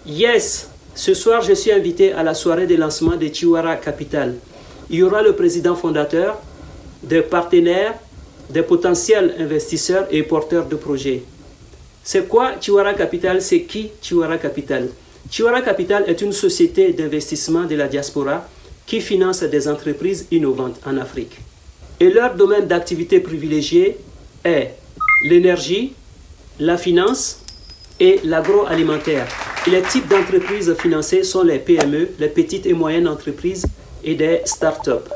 Yes, ce soir je suis invité à la soirée de lancement de Chiwara Capital. Il y aura le président fondateur, des partenaires, des potentiels investisseurs et porteurs de projets. C'est quoi Chiwara Capital? C'est qui Chiwara Capital? Chiwara Capital est une société d'investissement de la diaspora qui finance des entreprises innovantes en Afrique. Et leur domaine d'activité privilégié est l'énergie, la finance et l'agroalimentaire. Et les types d'entreprises financées sont les PME, les petites et moyennes entreprises et des startups.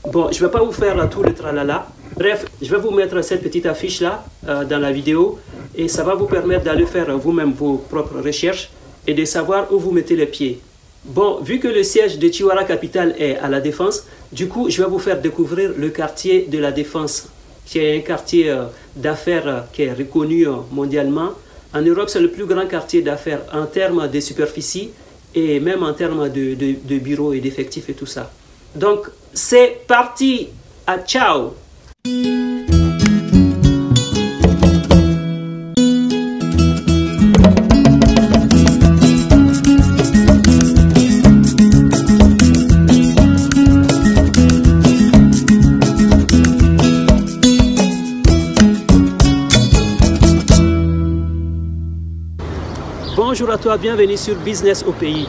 Bon, je ne vais pas vous faire tout le tralala. Bref, je vais vous mettre cette petite affiche-là dans la vidéo et ça va vous permettre d'aller faire vous-même vos propres recherches et de savoir où vous mettez les pieds. Bon, vu que le siège de Chiwara Capital est à La Défense, du coup, je vais vous faire découvrir le quartier de La Défense, qui est un quartier d'affaires qui est reconnu mondialement. En Europe, c'est le plus grand quartier d'affaires en termes de superficie et même en termes de bureaux et d'effectifs et tout ça. Donc, c'est parti! À ciao! Bonjour à toi, bienvenue sur Business au pays.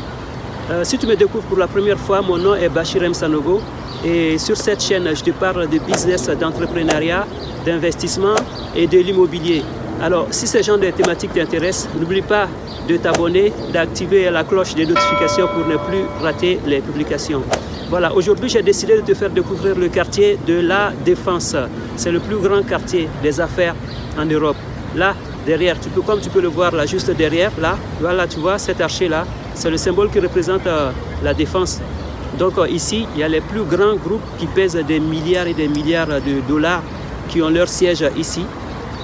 Si tu me découvres pour la première fois, mon nom est Bachir M. Sanogo et sur cette chaîne, je te parle de business, d'entrepreneuriat, d'investissement et de l'immobilier. Alors, si ce genre de thématiques t'intéressent, n'oublie pas de t'abonner, d'activer la cloche des notifications pour ne plus rater les publications. Voilà, aujourd'hui, j'ai décidé de te faire découvrir le quartier de La Défense. C'est le plus grand quartier des affaires en Europe. Là, derrière, comme tu peux le voir là, juste derrière, là, voilà, tu vois, cet archer-là, c'est le symbole qui représente la défense. Donc ici, il y a les plus grands groupes qui pèsent des milliards et des milliards de dollars qui ont leur siège ici.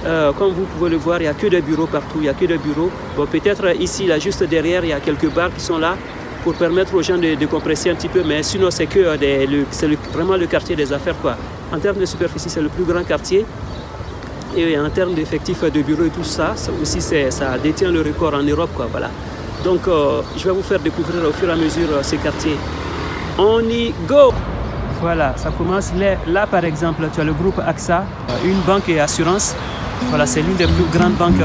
Comme vous pouvez le voir, il n'y a que des bureaux partout, il n'y a que des bureaux. Bon, peut-être ici, là, juste derrière, il y a quelques bars qui sont là pour permettre aux gens de compresser un petit peu, mais sinon, c'est que vraiment le quartier des affaires, quoi. En termes de superficie, c'est le plus grand quartier. Et en termes d'effectifs de bureaux et tout ça, aussi ça détient le record en Europe, quoi, voilà. Donc je vais vous faire découvrir au fur et à mesure ces quartiers. On y go! Voilà, ça commence là par exemple, tu as le groupe AXA, une banque et assurance. Voilà, c'est l'une des plus grandes banques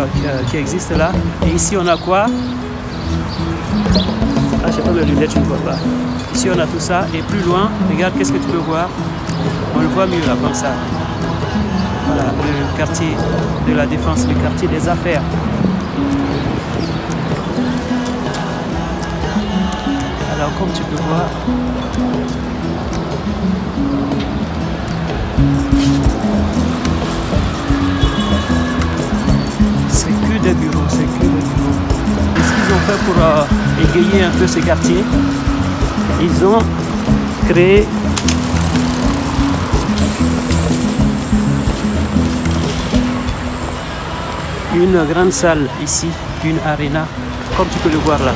qui existent là. Et ici on a quoi? Ah, j'ai pas mes lunettes, je ne vois pas. Ici on a tout ça et plus loin, regarde, qu'est-ce que tu peux voir? On le voit mieux là, comme ça. Voilà, le quartier de La Défense, le quartier des affaires. Alors, comme tu peux voir, c'est que des bureaux, c'est que des bureaux. Et ce qu'ils ont fait pour égayer un peu ce quartier, ils ont créé une grande salle ici, une arena, comme tu peux le voir là,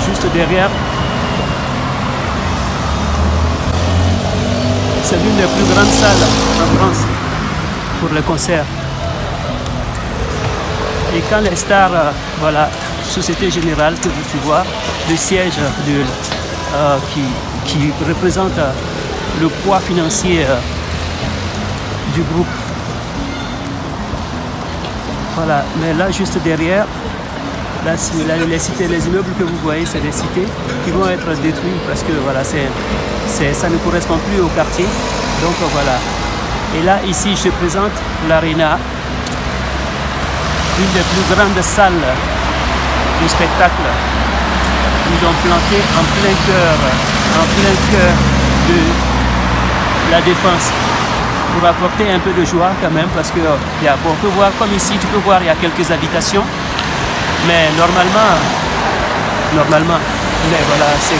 juste derrière. C'est l'une des plus grandes salles en France pour les concerts. Et quand les stars, voilà, Société Générale que tu vois, le siège qui représente le poids financier du groupe. Voilà, mais là juste derrière, là, les immeubles que vous voyez, c'est des cités qui vont être détruits parce que voilà, ça ne correspond plus au quartier. Donc voilà. Et là, ici, je te présente l'Arena, une des plus grandes salles de spectacle. Ils ont planté en plein cœur de La Défense. Pour apporter un peu de joie quand même, parce que on peut voir, comme ici, tu peux voir, il y a quelques habitations, mais normalement, mais voilà, c'est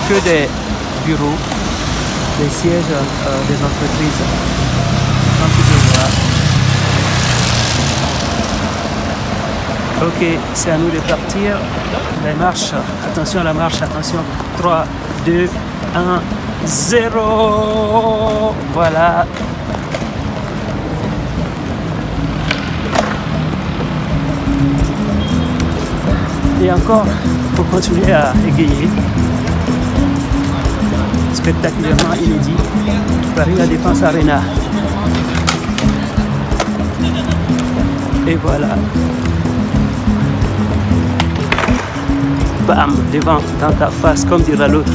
que des bureaux, des sièges des entreprises, comme tu peux voir. Ok, c'est à nous de partir. Les marches, attention à la marche, attention. 3, 2, 1, 0. Voilà. encore, pour continuer à égayer, spectaculairement inédit, Paris La Défense Arena. Et voilà. Bam, devant, dans ta face, comme dira l'autre.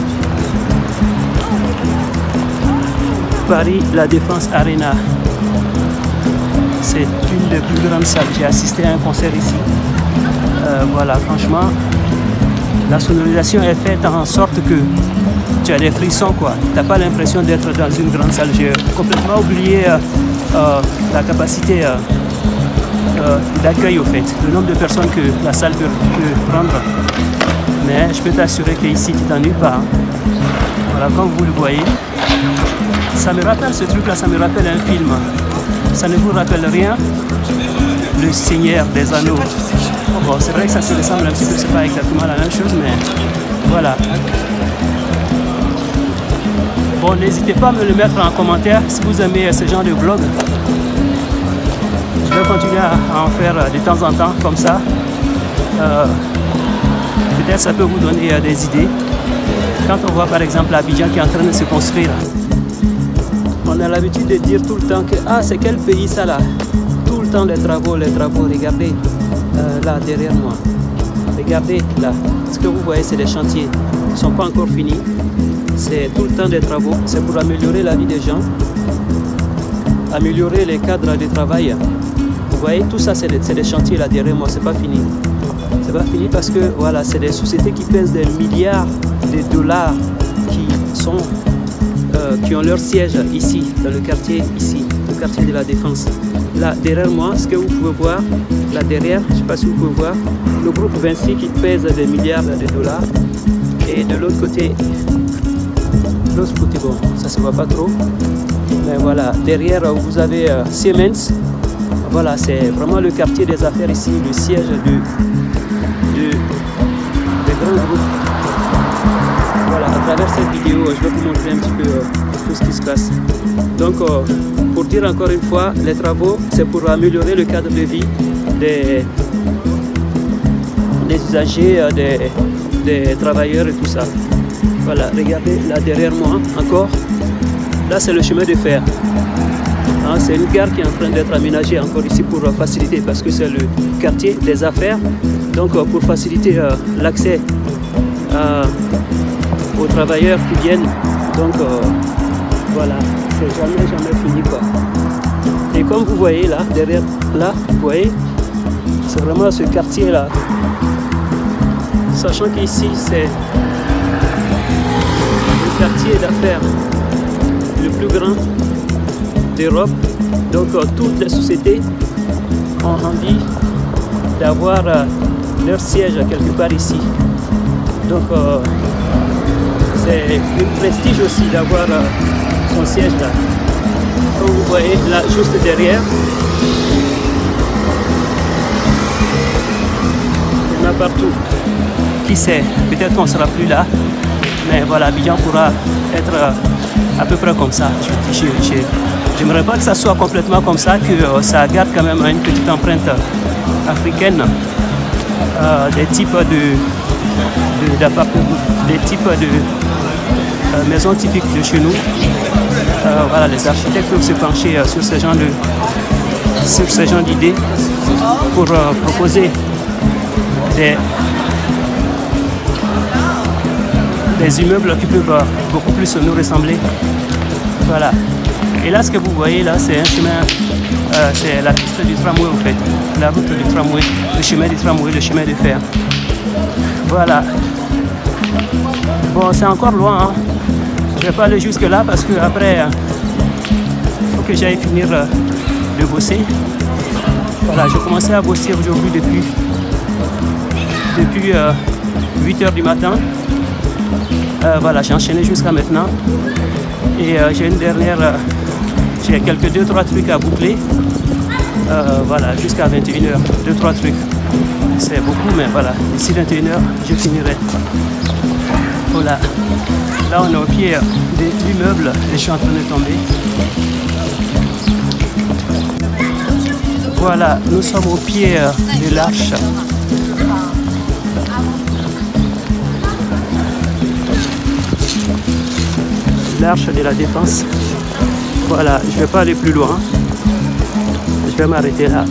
Paris La Défense Arena. C'est une des plus grandes salles. J'ai assisté à un concert ici. Voilà, franchement, la sonorisation est faite en sorte que tu as des frissons, quoi. Tu n'as pas l'impression d'être dans une grande salle. J'ai complètement oublié la capacité d'accueil, au fait, le nombre de personnes que la salle peut prendre. Mais je peux t'assurer qu'ici, tu t'ennuies pas. Voilà, comme vous le voyez. Ça me rappelle ce truc-là, ça me rappelle un film. Ça ne vous rappelle rien? Le Seigneur des Anneaux. Bon, c'est vrai que ça se ressemble un petit peu, c'est pas exactement la même chose, mais voilà. Bon, n'hésitez pas à me le mettre en commentaire si vous aimez ce genre de vlog. Je vais continuer à en faire de temps en temps, comme ça. Peut-être ça peut vous donner des idées. Quand on voit par exemple Abidjan qui est en train de se construire, on a l'habitude de dire tout le temps que ah, c'est quel pays ça là? Tout le temps les travaux, regardez là derrière moi. Regardez là, ce que vous voyez c'est des chantiers, ils ne sont pas encore finis. C'est tout le temps des travaux, c'est pour améliorer la vie des gens, améliorer les cadres de travail. Vous voyez, tout ça c'est des chantiers là derrière moi, c'est pas fini. C'est pas fini parce que voilà, c'est des sociétés qui pèsent des milliards de dollars qui ont leur siège ici, dans le quartier ici, le quartier de la Défense. Là derrière moi, ce que vous pouvez voir, là derrière, je ne sais pas si vous pouvez voir, le groupe Vinci qui pèse des milliards de dollars. Et de l'autre côté, bon, ça se voit pas trop. Mais voilà, derrière vous avez Siemens. Voilà, c'est vraiment le quartier des affaires ici, le siège des grands groupes. Voilà, à travers cette vidéo, je vais vous montrer un petit peu tout ce qui se passe. Donc, pour dire encore une fois, les travaux, c'est pour améliorer le cadre de vie des usagers, des travailleurs et tout ça. Voilà, regardez là derrière moi encore. Là, c'est le chemin de fer. Hein, c'est une gare qui est en train d'être aménagée encore ici pour faciliter, parce que c'est le quartier des affaires. Donc, pour faciliter l'accès aux travailleurs qui viennent. Donc, voilà, c'est jamais fini, quoi. Et comme vous voyez là, derrière, là, vous voyez, c'est vraiment ce quartier-là. Sachant qu'ici, c'est le quartier d'affaires le plus grand d'Europe. Donc toutes les sociétés ont envie d'avoir leur siège quelque part ici. Donc c'est un prestige aussi d'avoir son siège là. Comme vous voyez là juste derrière, il y en a partout. Qui sait, peut-être qu'on ne sera plus là, mais voilà, Abidjan pourra être à peu près comme ça. J'aimerais pas que ça soit complètement comme ça, que ça garde quand même une petite empreinte africaine, des types de maisons typiques de chez nous. Voilà, les architectes peuvent se pencher sur ce genre d'idées pour proposer des immeubles qui peuvent beaucoup plus nous ressembler. Voilà. Et là, ce que vous voyez là, c'est un chemin, c'est la piste du tramway en fait, la route du tramway, le chemin du tramway, le chemin de fer. Voilà. Bon, c'est encore loin, hein. Je ne vais pas aller jusque là parce que après, il faut que j'aille finir de bosser. Voilà, j'ai commencé à bosser aujourd'hui depuis 8 h du matin. Voilà, j'ai enchaîné jusqu'à maintenant. Et j'ai une dernière, j'ai quelques 2-3 trucs à boucler. Voilà, jusqu'à 21 h, 2-3 trucs. C'est beaucoup, mais voilà, d'ici 21 h, je finirai. Voilà, là on est au pied de l'immeuble et je suis en train de tomber. Voilà, nous sommes au pied de l'arche. l'Arche de la Défense. Voilà, je ne vais pas aller plus loin. Je vais m'arrêter là.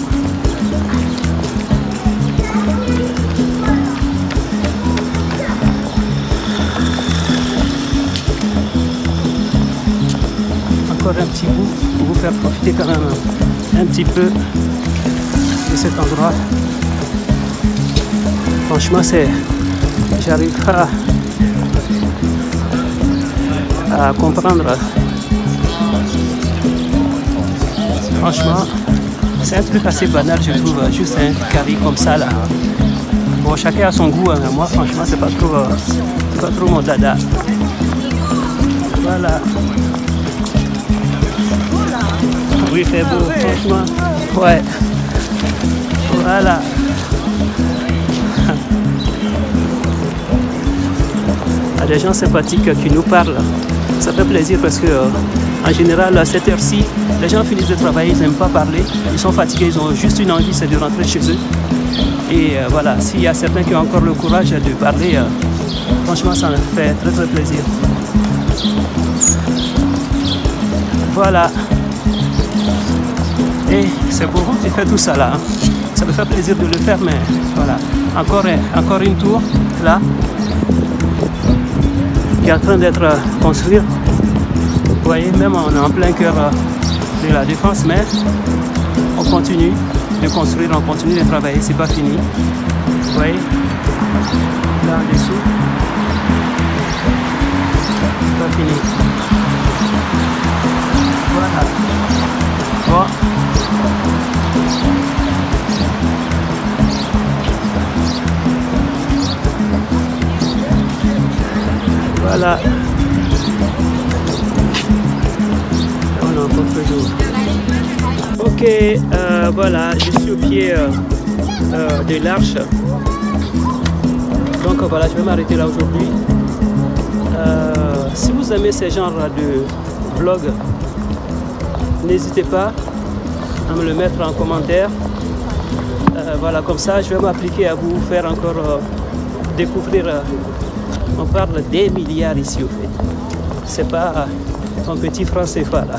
Encore un petit bout pour vous faire profiter quand même un petit peu de cet endroit. Franchement, j'arrive pas à comprendre. Franchement, c'est un truc assez banal, je trouve, juste un carré comme ça là. Bon, chacun a son goût, hein. Moi franchement c'est pas trop mon dada. Voilà. Oui, il fait beau, franchement. Ouais. Voilà. Il y a des gens sympathiques qui nous parlent. Ça fait plaisir parce que en général à cette heure-ci, les gens finissent de travailler, ils n'aiment pas parler, ils sont fatigués, ils ont juste une envie, c'est de rentrer chez eux. Et voilà, s'il y a certains qui ont encore le courage de parler, franchement ça me fait très très plaisir. Voilà. Et c'est pour vous qui fait tout ça là. Hein. Ça me fait plaisir de le faire, mais voilà. Encore une tour là, qui est en train d'être construite. Vous voyez, même on est en plein cœur de la Défense, mais on continue de construire, on continue de travailler, c'est pas fini. Vous voyez, là en dessous, c'est pas fini. Voilà. Bon. Voilà. On a encore toujours. Ok, voilà, je suis au pied de l'Arche. Donc voilà, je vais m'arrêter là aujourd'hui. Si vous aimez ce genre de vlog, n'hésitez pas à me le mettre en commentaire. Voilà, comme ça, je vais m'appliquer à vous faire encore découvrir. On parle des milliards ici au fait. C'est pas un petit franc CFA là.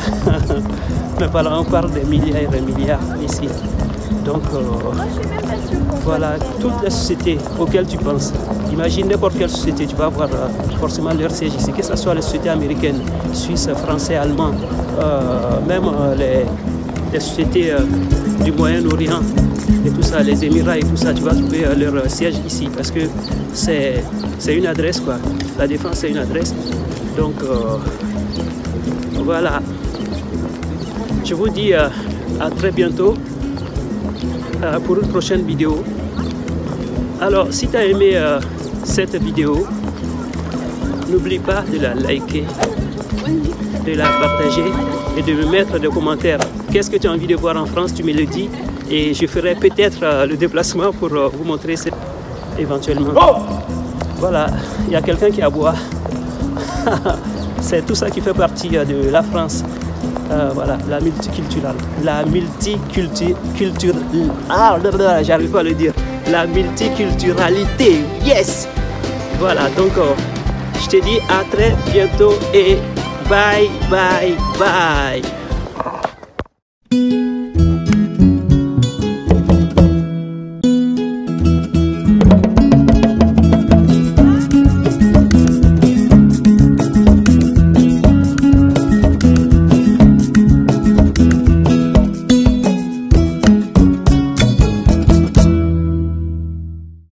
Mais voilà, on parle des milliards et des milliards ici. Donc voilà, toutes les sociétés auxquelles tu penses. Imagine n'importe quelle société, tu vas voir forcément leur siège ici, que ce soit les sociétés américaines, suisses, français, allemands, même les sociétés du Moyen-Orient et tout ça, les Émirats et tout ça, tu vas trouver leur siège ici parce que c'est une adresse quoi. La Défense c'est une adresse. Donc voilà. Je vous dis à très bientôt pour une prochaine vidéo. Alors si tu as aimé cette vidéo, n'oublie pas de la liker, de la partager et de me mettre des commentaires. Qu'est-ce que tu as envie de voir en France, tu me le dis et je ferai peut-être le déplacement pour vous montrer éventuellement. Voilà, il y a quelqu'un qui aboie. C'est tout ça qui fait partie de la France. Voilà, la j'arrive pas à le dire. La multiculturalité, yes. Voilà, donc je te dis à très bientôt et bye bye bye.